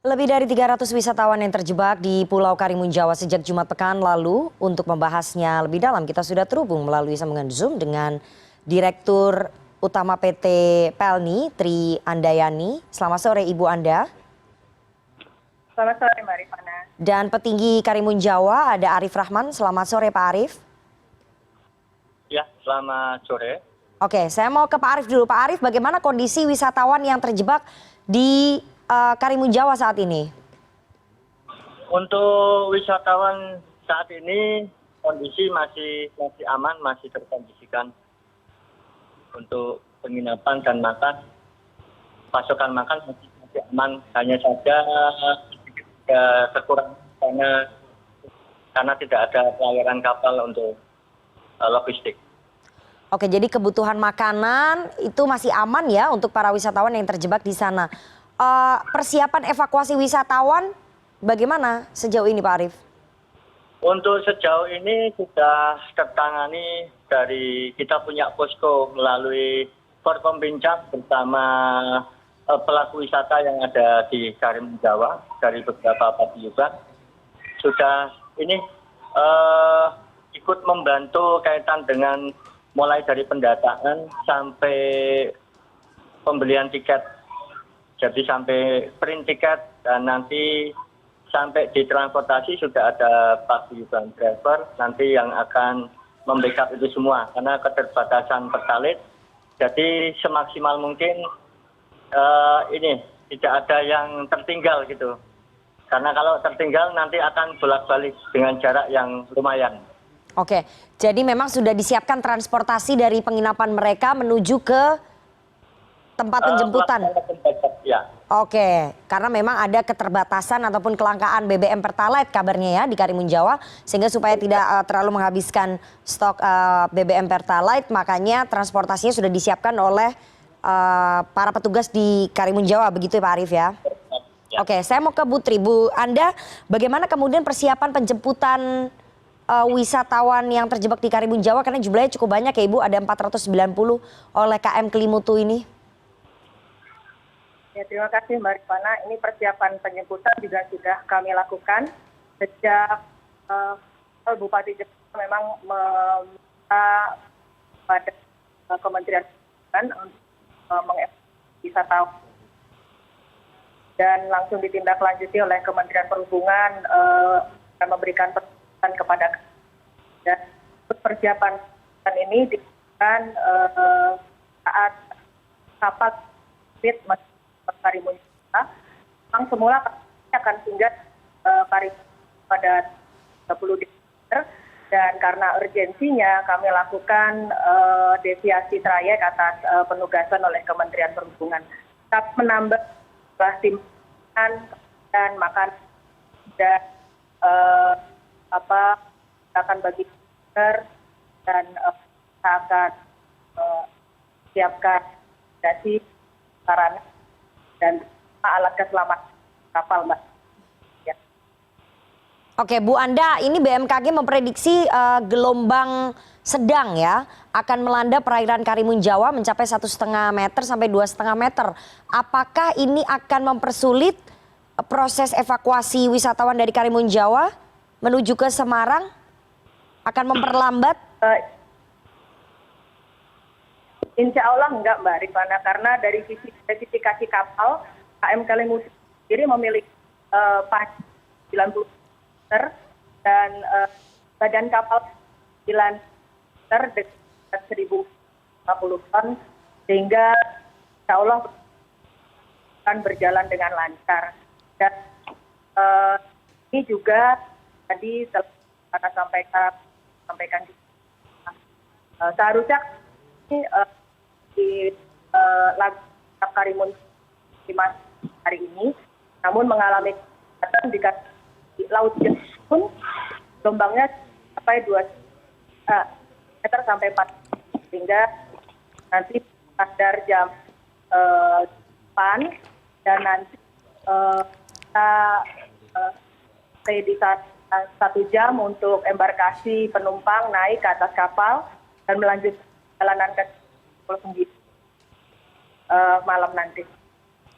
Lebih dari 300 wisatawan yang terjebak di Pulau Karimun Jawa sejak Jumat pekan lalu. Untuk membahasnya lebih dalam, kita sudah terhubung melalui sambungan Zoom dengan Direktur Utama PT Pelni, Tri Andayani. Selamat sore Ibu Anda. Selamat sore Mbak Rifana. Dan petinggi Karimun Jawa ada Arif Rahman. Selamat sore Pak Arif. Ya, selamat sore. Oke, saya mau ke Pak Arif dulu. Pak Arif, bagaimana kondisi wisatawan yang terjebak di Karimun Jawa saat ini? Untuk wisatawan saat ini kondisi masih aman, masih terkondisikan untuk penginapan dan makan. Pasokan makan masih aman, hanya saja kekurangan karena tidak ada pelayaran kapal untuk logistik. Oke, jadi kebutuhan makanan itu masih aman ya untuk para wisatawan yang terjebak di sana. Persiapan evakuasi wisatawan bagaimana sejauh ini Pak Arif? Untuk sejauh ini sudah tertangani dari kita punya posko melalui Forkombinca bersama pelaku wisata yang ada di Karimun Jawa dari beberapa paguyuban. Sudah ini ikut membantu kaitan dengan mulai dari pendataan sampai pembelian tiket. Jadi sampai print tiket dan nanti sampai di transportasi sudah ada paguyuban driver nanti yang akan membackup itu semua karena keterbatasan pertalite. Jadi semaksimal mungkin ini tidak ada yang tertinggal gitu. Karena kalau tertinggal nanti akan bolak-balik dengan jarak yang lumayan. Oke, jadi memang sudah disiapkan transportasi dari penginapan mereka menuju ke tempat penjemputan. Ya. Oke, karena memang ada keterbatasan ataupun kelangkaan BBM Pertalite kabarnya ya di Karimun Jawa, sehingga supaya tidak terlalu menghabiskan stok BBM Pertalite, makanya transportasinya sudah disiapkan oleh para petugas di Karimun Jawa, begitu ya Pak Arif ya? Ya. Oke, saya mau ke Bu Tri. Bu, Anda bagaimana kemudian persiapan penjemputan wisatawan yang terjebak di Karimun Jawa, karena jumlahnya cukup banyak ya Ibu, ada 490 oleh KM Kelimutu ini. Ya, terima kasih Mbak Rifana. Ini persiapan penjemputan juga sudah kami lakukan sejak Bupati Jepang memang meminta pada Kementerian Perhubungan untuk mengevakuasi wisatawan dan langsung ditindaklanjuti oleh Kementerian Perhubungan dan memberikan perhatian kepada dan persiapan ini dilakukan saat kapal fit Karimun Jawa. Memang semula akan singgah Karimun pada 30 Desember dan karena urgensinya kami lakukan deviasi trayek atas penugasan oleh Kementerian Perhubungan. Kita menambah jumlah tim dan makan dan akan bagi dan kita akan siapkan dasi sarana dan alat keselamatan kapal, Mbak. Ya. Oke, Bu, Anda ini BMKG memprediksi gelombang sedang ya akan melanda perairan Karimun Jawa mencapai 1,5 meter sampai 2,5 meter. Apakah ini akan mempersulit proses evakuasi wisatawan dari Karimun Jawa menuju ke Semarang? Akan memperlambat? Insya Allah enggak Mbak Rifana, karena dari sisi spesifikasi kapal KM Kelimutu sendiri memiliki panjang 90 meter dan badan kapal 9 meter dengan 1.050 ton, sehingga insya Allah akan berjalan dengan lancar. Dan ini juga tadi telah sampaikan seharusnya ini di Karimun hari ini, namun mengalami di laut pun gelombangnya sampai 2 meter sampai 4, sehingga nanti pada jam depan dan nanti kita stay di 1 jam untuk embarkasi penumpang naik ke atas kapal dan melanjutkan perjalanan ke malam nanti.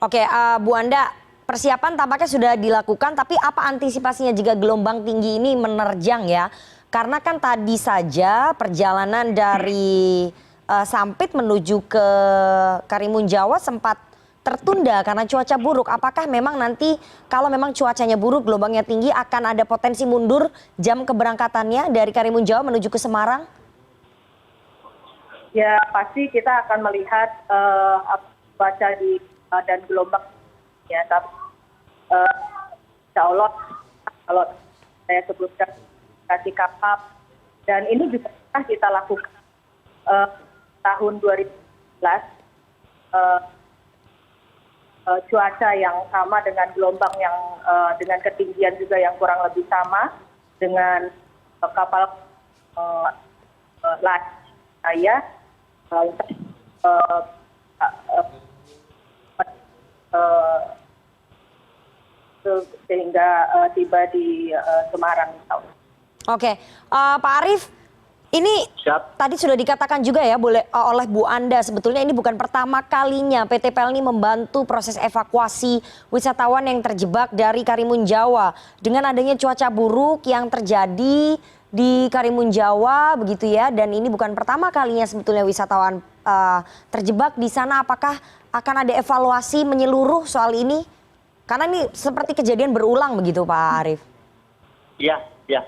Oke, Bu Anda, persiapan tampaknya sudah dilakukan, tapi apa antisipasinya jika gelombang tinggi ini menerjang ya? Karena kan tadi saja perjalanan dari Sampit menuju ke Karimun Jawa sempat tertunda karena cuaca buruk. Apakah memang nanti kalau memang cuacanya buruk, gelombangnya tinggi, akan ada potensi mundur jam keberangkatannya dari Karimun Jawa menuju ke Semarang? Ya pasti kita akan melihat cuaca dan gelombang ya, tapi insya Allah kalau saya sebutkan kasih kapal dan ini juga kita lakukan tahun 2011 cuaca yang sama dengan gelombang yang dengan ketinggian juga yang kurang lebih sama dengan kapal saya sehingga tiba di Semarang. Oke, Pak Arief, ini Siap. tadi sudah dikatakan juga ya oleh Bu Anda, sebetulnya ini bukan pertama kalinya PT Pelni membantu proses evakuasi wisatawan yang terjebak dari Karimun Jawa. Dengan adanya cuaca buruk yang terjadi di Karimun Jawa begitu ya, dan ini bukan pertama kalinya sebetulnya wisatawan terjebak di sana. Apakah akan ada evaluasi menyeluruh soal ini? Karena ini seperti kejadian berulang begitu Pak Arief. Ya, ya.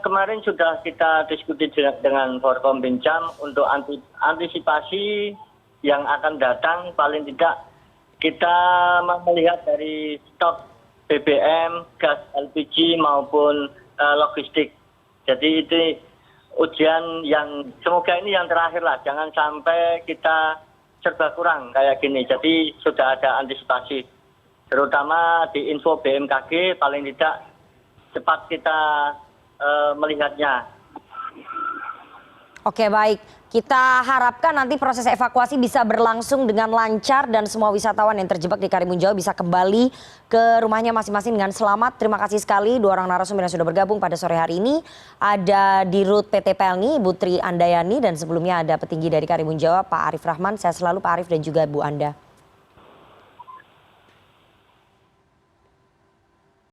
Kemarin sudah kita diskusi dengan Forkombinjam untuk antisipasi yang akan datang. Paling tidak kita melihat dari stok BBM, gas LPG maupun logistik. Jadi itu ujian yang semoga ini yang terakhir lah. Jangan sampai kita serba kurang kayak gini. Jadi sudah ada antisipasi. Terutama di info BMKG paling tidak cepat kita melihatnya. Oke baik, kita harapkan nanti proses evakuasi bisa berlangsung dengan lancar dan semua wisatawan yang terjebak di Karimun Jawa bisa kembali ke rumahnya masing-masing dengan selamat. Terima kasih sekali dua orang narasumber yang sudah bergabung pada sore hari ini. Ada Dirut PT Pelni, Ibu Tri Andayani, dan sebelumnya ada petinggi dari Karimun Jawa, Pak Arief Rahman. Saya selalu Pak Arief dan juga Bu Anda.